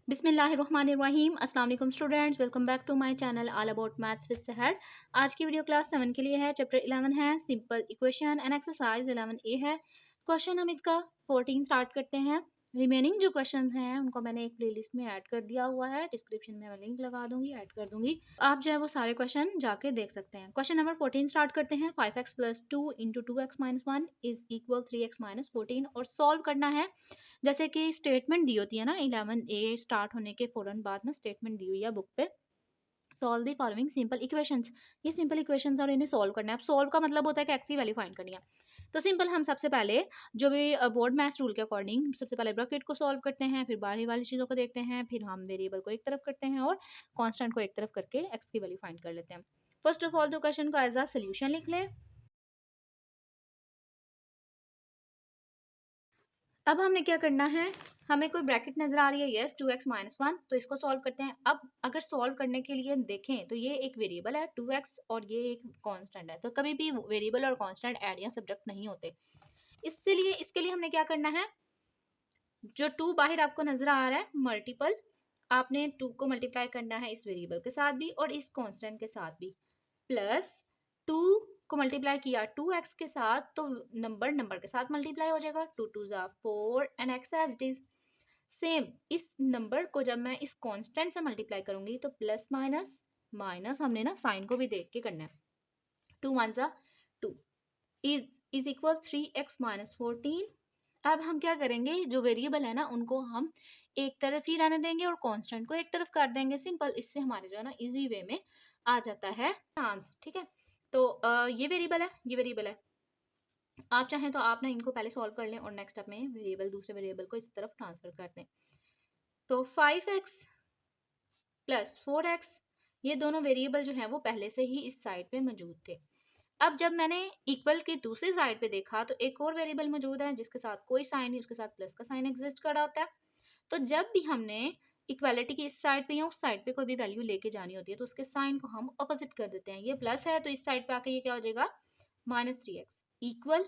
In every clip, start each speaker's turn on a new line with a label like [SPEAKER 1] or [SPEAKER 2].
[SPEAKER 1] बिस्मिल्लाहिर्रहमानिर्रहीम। अस्सलाम वालेकुम students, welcome back to my channel all about maths with Sehar. आज की वीडियो क्लास 7 के लिए है। चैप्टर 11 है simple equation and exercise 11A है। क्वेश्चन हम इसका 14 स्टार्ट करते हैं। रिमेनिंग जो क्वेश्चंस हैं उनको मैंने एक प्लेलिस्ट में ऐड कर दिया हुआ है, डिस्क्रिप्शन में मैं लिंक लगा दूंगी, ऐड कर दूंगी। आप जो है वो सारे क्वेश्चन जाके देख सकते हैं। क्वेश्चन नंबर 14 स्टार्ट करते हैं। 5x + 2 × 2x - 1 = 3x - 14 और सॉल्व करना है। जैसे कि स्टेटमेंट दी होती है ना, 11A स्टार्ट होने के फ़ौरन बाद ना स्टेटमेंट दी हुई है बुक पे। Solve the following simple equations. ये सिंपल इक्वेशंस और इन्हें सॉल्व करना है। अब सॉल्व का मतलब होता है कि एक्स की वैल्यू फाइंड करनी है। तो सिंपल हम सबसे पहले जो भी बोर्ड मैथ्स रूल के अकॉर्डिंग सबसे पहले ब्रैकेट को सॉल्व करते हैं, फिर बाहरी वाली चीज़ों को देखते हैं, फिर हम वेरिएबल को एक तरफ करते हैं और कांस्टेंट को एक तरफ करके एक्स की वैल्यू फाइंड कर लेते हैं। फर्स्ट ऑफ ऑल तो क्वेश्चन को एज अ सोल्यूशन लिख लें। अब हमने क्या करना है, हमें कोई ब्रैकेट नजर आ रही है, यस 2x - 1, तो इसको सॉल्व करते हैं। अब अगर सॉल्व करने के लिए देखें तो ये एक वेरिएबल है 2x और ये एक कांस्टेंट है, तो कभी भी वेरिएबल और कांस्टेंट ऐड या सब्ट्रैक्ट नहीं होते। इसके लिए हमने क्या करना है, जो 2 बाहर आपको नजर आ रहा है मल्टीपल, आपने 2 को मल्टीप्लाई करना है इस वेरिएबल के साथ भी और इस कांस्टेंट के साथ भी, प्लस 2 को मल्टीप्लाई किया 2x के साथ तो नंबर के साथ मल्टीप्लाई हो जाएगा, 2 2 ज़ा 4 and x as it is. Same इस नंबर को जब मैं इस कांस्टेंट से मल्टीप्लाई करूंगी तो प्लस माइनस माइनस हमने ना साइन को भी देख के करना है। 2 1 ज़ा 2 इज इक्वल 3x - 14। अब हम क्या करेंगे, जो वेरिएबल है ना उनको हम एक तरफ ही रहने देंगे और कांस्टेंट को एक तरफ कर देंगे। सिंपल, इससे हमारे जो है ना इजी वे में आ जाता है आंसर। ठीक है, तो ये वेरिएबल है, ये वेरिएबल है। आप चाहें तो आप ना इनको पहले सॉल्व कर लें और नेक्स्ट स्टेप में वेरिएबल दूसरे वेरिएबल को इस तरफ ट्रांसफर कर दें। तो 5x + 4x, ये दोनों वेरिएबल जो है वो पहले से ही इस साइड पे मौजूद थे। अब जब मैंने इक्वल की दूसरी साइड पे देखा तो एक और वेरिएबल मौजूद है जिसके साथ कोई साइन नहीं, उसके साथ प्लस का साइन एग्जिस्ट कर रहा होता है। तो जब भी हमने इक्वालिटी की इस साइड पे या उस साइड पे कोई भी वैल्यू लेके जानी होती है तो उसके साइन को हम ऑपोजिट कर देते हैं। ये प्लस है तो इस साइड पे आके ये क्या हो जाएगा, -3x इक्वल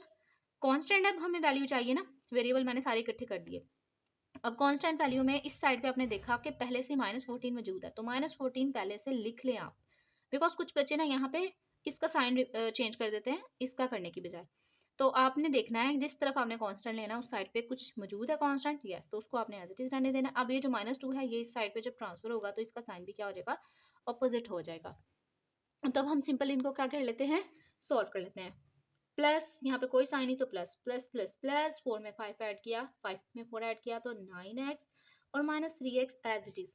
[SPEAKER 1] कांस्टेंट। अब हमें वैल्यू चाहिए ना, वेरिएबल मैंने सारे इकट्ठे कर दिए। अब कांस्टेंट वैल्यू में इस साइड पे आपने देखा कि पहले से -14 मौजूद है, तो -14 पहले से लिख लें आप, बिकॉज कुछ बच्चे ना यहाँ पे इसका साइन चेंज कर देते हैं इसका करने की बजाय। तो आपने देखना है जिस तरफ आपने कांस्टेंट लेना उस साइड पे कुछ मौजूद है कांस्टेंट, यस, तो उसको आपने एज इट इज रहने देना। अब ये जो -2 है ये इस साइड पे जब ट्रांसफर होगा तो इसका साइन भी क्या हो जाएगा, ऑपोजिट हो जाएगा। तब हम सिंपल इनको क्या कर लेते हैं, सॉल्व कर लेते हैं। प्लस यहाँ पे कोई साइन नहीं तो प्लस प्लस प्लस प्लस 4 में 5 ऐड किया, 5 में 4 ऐड किया तो 9x और -3x as it is.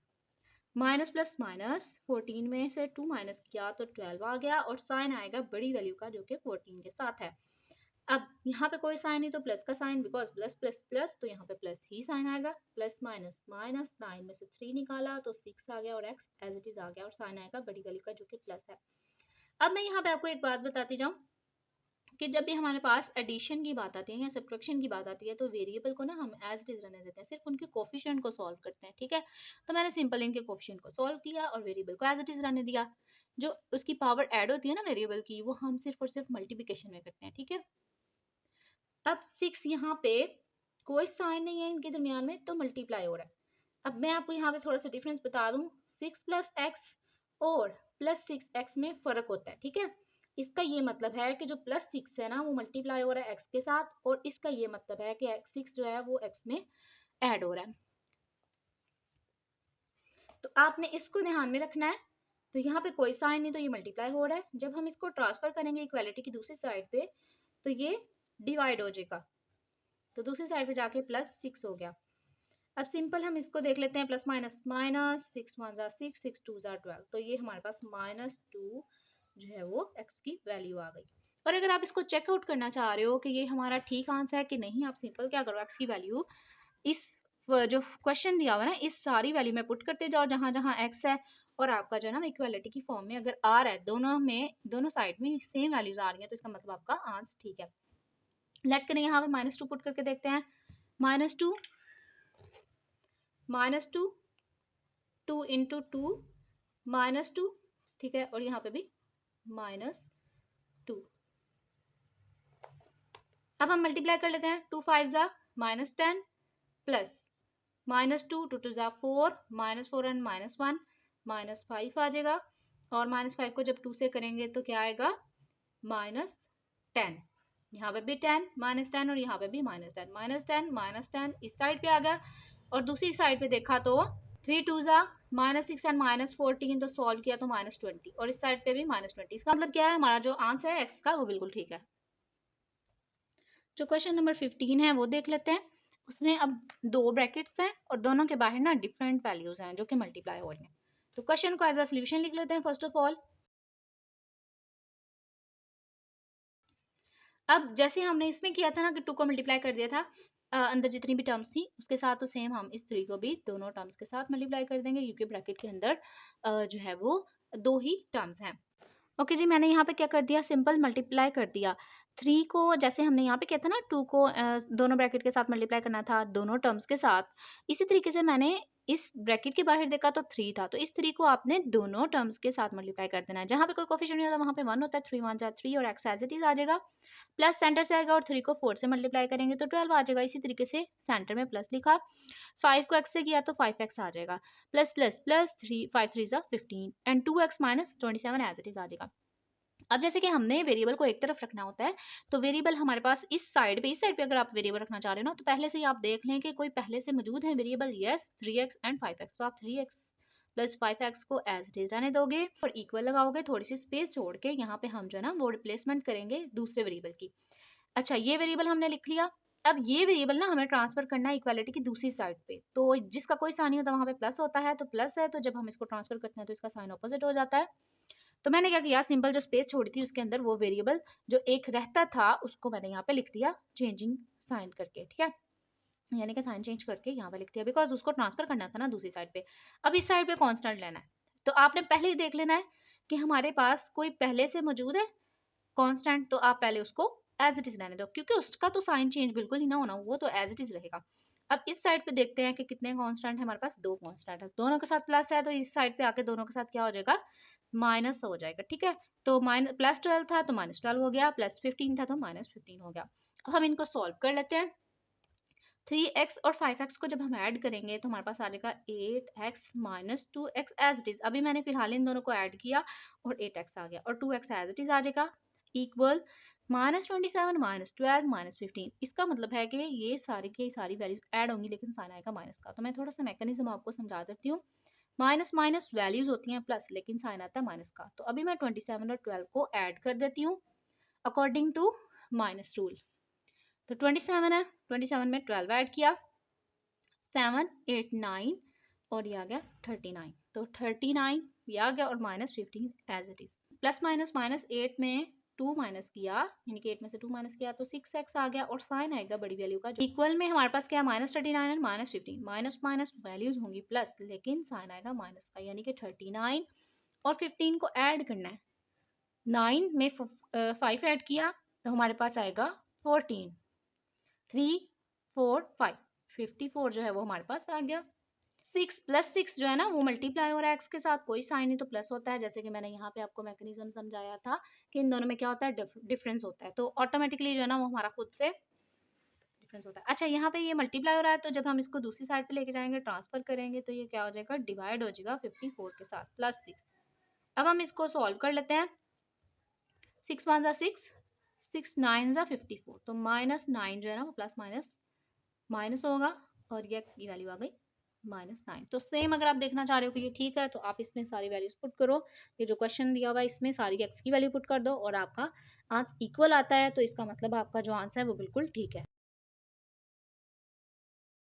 [SPEAKER 1] Minus plus minus 14 में से 2 माइनस किया तो 12 आ गया और साइन आएगा बड़ी वैल्यू का जो कि 14 के साथ है। अब यहाँ पे कोई साइन नहीं तो प्लस का sign, because plus plus plus तो यहाँ पे प्लस ही साइन आएगा। प्लस माइनस माइनस 9 में से 3 निकाला तो 6 आ गया और x एज इट इज आ गया और साइन आएगा बड़ी वैल्यू का जो कि प्लस है। अब मैं यहाँ पे आपको एक बात बताती जाऊँ कि जब भी हमारे पास एडिशन की बात आती है या सब्ट्रैक्शन की बात आती है तो वेरिएबल को ना हम एज इट इज रहने देते हैं, सिर्फ उनके कोफिशिएंट को सॉल्व करते हैं। ठीक है, तो मैंने सिंपल इनके कोफिशिएंट को सॉल्व किया और वेरिएबल को एज इट इज रहने दिया। जो उसकी पावर ऐड होती है ना वेरिएबल की, वो हम सिर्फ और सिर्फ मल्टीप्लिकेशन में करते हैं। ठीक है, अब 6 यहाँ पे कोई साइन नहीं है इनके दरमियान में तो मल्टीप्लाई हो रहा है। अब मैं आपको यहाँ पे थोड़ा सा डिफरेंस बता दूं, 6 + x और +6x में फर्क होता है। ठीक है, इसका ये मतलब है कि जो +6 है ना वो मल्टीप्लाई हो रहा है x के साथ, और इसका ये मतलब है कि 6 जो है वो x में ऐड हो रहा है। तो आपने इसको ध्यान में रखना है। तो यहाँ पे कोई साइन नहीं तो ये मल्टीप्लाई हो रहा है। जब हम इसको ट्रांसफर करेंगे इक्वालिटी की दूसरी साइड पे तो ये डिवाइड हो जाएगा, तो दूसरी साइड पे जाके +6 हो गया। अब सिंपल हम इसको देख लेते हैं, प्लस माइनस माइनस 6 1 ज़ा 6 6 2 ज़ा 12, तो ये हमारे पास -2 जो है वो x की वैल्यू आ गई। और अगर आप इसको चेकआउट करना चाह रहे हो कि ये हमारा ठीक आंसर है कि नहीं, आप सिंपल क्या करो, x की वैल्यू इस जो क्वेश्चन दिया हुआ है ना इस सारी वैल्यू में पुट करते जाओ जहां जहां x है, और आपका जो है ना इक्वालिटी की फॉर्म में अगर आ रहा है, दोनों साइड में सेम वैल्यूज आ रही हैं तो इसका मतलब आपका आंसर ठीक है। लेट करें यहाँ पे -2 पुट करके देखते हैं, -2 -2 2 × 2 -2, ठीक है, और यहाँ पे भी -2। अब हम मल्टीप्लाई कर लेते हैं, 2 5 ज़ा -10 प्लस -2, 2 टू ज़ा 4, -4 एंड -1, -5 आ जाएगा। और -5 को जब 2 से करेंगे तो क्या आएगा, -10। यहाँ पे भी 10, -10 और यहाँ पे भी -10, -10, -10 इस साइड पे आ गया। और दूसरी साइड पे देखा तो 3 टू ज़ा -6 एंड -14, तो सॉल्व किया तो -20 और इस साइड पे भी -20। इसका मतलब क्या है, हमारा जो आंसर है एक्स का वो बिल्कुल ठीक है। जो क्वेश्चन नंबर 15 है वो देख लेते हैं। उसमें अब 2 ब्रैकेट्स हैं और दोनों के बाहर ना डिफरेंट वैल्यूज हैं जो कि मल्टीप्लाई हो रही हैं। तो क्वेश्चन को एज अ सोल्यूशन लिख लेते हैं फर्स्ट ऑफ ऑल। अब जैसे हमने इसमें किया था ना कि 2 को मल्टीप्लाई कर दिया था, अंदर जितनी भी टर्म्स थी उसके साथ, तो सेम हम इस 3 को भी दोनों टर्म्स के साथ मल्टीप्लाई कर देंगे क्योंकि ब्रैकेट के अंदर जो है वो 2 ही टर्म्स हैं। ओके जी, मैंने यहाँ पे क्या कर दिया, सिंपल मल्टीप्लाई कर दिया। 3 को जैसे हमने यहाँ पे किया था ना, 2 को दोनों ब्रैकेट के साथ मल्टीप्लाई करना था दोनों टर्म्स के साथ, इसी तरीके से मैंने इस ब्रैकेट के बाहर देखा तो 3 था, तो इस 3 को आपने दोनों टर्म्स के साथ मल्टीप्लाई कर देना है। जहाँ पे कोई कोफिशिएंट नहीं होता वहाँ पे 1 होता है, 3 1 जा 3 और एक्स एज इट इज आ जाएगा। प्लस सेंटर से आएगा और 3 को 4 से मल्टीप्लाई करेंगे तो 12 आ जाएगा। इसी तरीके से सेंटर में प्लस लिखा, 5 को x से किया तो 5x आ जाएगा। प्लस प्लस प्लस 3 5 3 जा 15 and 2x minus 27 as it is आ जाएगा। अब जैसे कि हमने वेरिएबल को एक तरफ रखना होता है, तो वेरिएबल हमारे पास इस साइड पे अगर आप वेरिएबल रखना चाह रहे हो ना, तो पहले से ही आप देख लें कि कोई पहले से मौजूद है variable. Yes, 3x and 5x, तो आप 3x प्लस 5x को एज इट इज रहने दोगे और इक्वल लगाओगे, थोड़ी सी स्पेस छोड़ के यहाँ पे हम जो है ना वो रिप्लेसमेंट करेंगे दूसरे वेरिएबल की। अच्छा, ये वेरिएबल हमने लिख लिया। अब ये वेरिएबल ना हमें ट्रांसफर करना है इक्वालिटी की दूसरी साइड पे, तो जिसका कोई साइन नहीं होता वहां पे प्लस होता है, तो प्लस है, तो जब हम इसको ट्रांसफर करते हैं तो इसका साइन ऑपोजिट हो जाता है। तो मैंने क्या किया, सिंपल जो स्पेस छोड़ी थी उसके अंदर वो वेरिएबल जो एक रहता था उसको मैंने यहाँ पे लिख दिया चेंजिंग साइन करके, ठीक है, यानी कि साइन चेंज करके यहाँ पे लिख दिया, बिकॉज उसको ट्रांसफर करना था ना दूसरी साइड पे। अब इस साइड पे कांस्टेंट लेना है, तो आपने पहले ही देख लेना है कि हमारे पास कोई पहले से मौजूद है कांस्टेंट, तो आप पहले उसको एज इट इज रहने दो, क्योंकि उसका तो साइन चेंज बिल्कुल ही ना होना, वो तो एज इट इज रहेगा। अब इस साइड पे देखते हैं कि कितने कांस्टेंट है हमारे पास, 2 कांस्टेंट है, दोनों के साथ प्लस है, तो इस साइड पे आके दोनों के साथ क्या हो जाएगा, माइनस हो जाएगा, ठीक है। तो माइनस प्लस 12 था तो -12 हो गया, प्लस 15 था तो -15 हो गया। अब हम इनको सॉल्व कर लेते हैं। 3x और 5x को जब हम ऐड करेंगे तो हमारे पास आ जाएगा 8x minus 2x as it is. अभी मैंने फिलहाल इन दोनों को ऐड किया और 8x आ गया और 2x एज इट इज आ जाएगा, इक्वल -27 -12 -15। इसका मतलब है कि ये सारी की सारी वैल्यूज ऐड होंगी लेकिन साइन आएगा माइनस का। तो मैं थोड़ा सा मैकेनिज्म आपको समझा देती हूँ। माइनस माइनस वैल्यूज होती हैं प्लस, लेकिन साइन आता है माइनस का। तो अभी मैं 27 और 12 को ऐड कर देती हूँ अकॉर्डिंग टू माइनस रूल। तो 27 है, 27 में 12 ऐड किया, 7 8 9 और ये आ गया 39, तो 39 ये आ गया और -15 as it is. Plus minus -8 में 2 माइनस किया, यानी कि 8 में से 2 माइनस किया तो 6x आ गया और साइन आएगा बड़ी वैल्यू का। इक्वल में हमारे पास क्या, -39 एंड -15, माइनस माइनस वैल्यूज होंगी प्लस, लेकिन साइन आएगा माइनस का, यानी कि 39 और 15 को ऐड करना है। 9 में 5 ऐड किया तो हमारे पास आएगा 14, 3 4 5, 54 जो है वो हमारे पास आ गया। 6 प्लस 6 जो है ना वो मल्टीप्लाई हो रहा है एक्स के साथ, कोई साइन नहीं तो प्लस होता है, जैसे कि मैंने यहाँ पे आपको मैकेनिज्म समझाया था कि इन दोनों में क्या होता है, डिफरेंस होता है, तो ऑटोमेटिकली जो है ना वो हमारा खुद से डिफरेंस होता है। अच्छा, यहाँ पे ये मल्टीप्लाई हो रहा है, तो जब हम इसको दूसरी साइड पे लेके जाएंगे ट्रांसफर करेंगे तो ये क्या हो जाएगा, डिवाइड हो जाएगा 54 के साथ प्लस 6। अब हम इसको सॉल्व कर लेते हैं। 6 1 जा 6, 6 9 जा 54, तो -9 जो है ना वो प्लस माइनस माइनस होगा और ये एक्स की वैल्यू आ गई -9। तो सेम अगर आप देखना चाह रहे हो कि ये ठीक है तो आप इसमें सारी वैल्यूज पुट करो, ये जो क्वेश्चन दिया हुआ है इसमें सारी एक्स की वैल्यू पुट कर दो और आपका आंसर इक्वल आता है, तो इसका मतलब आपका जो आंसर है वो बिल्कुल ठीक है।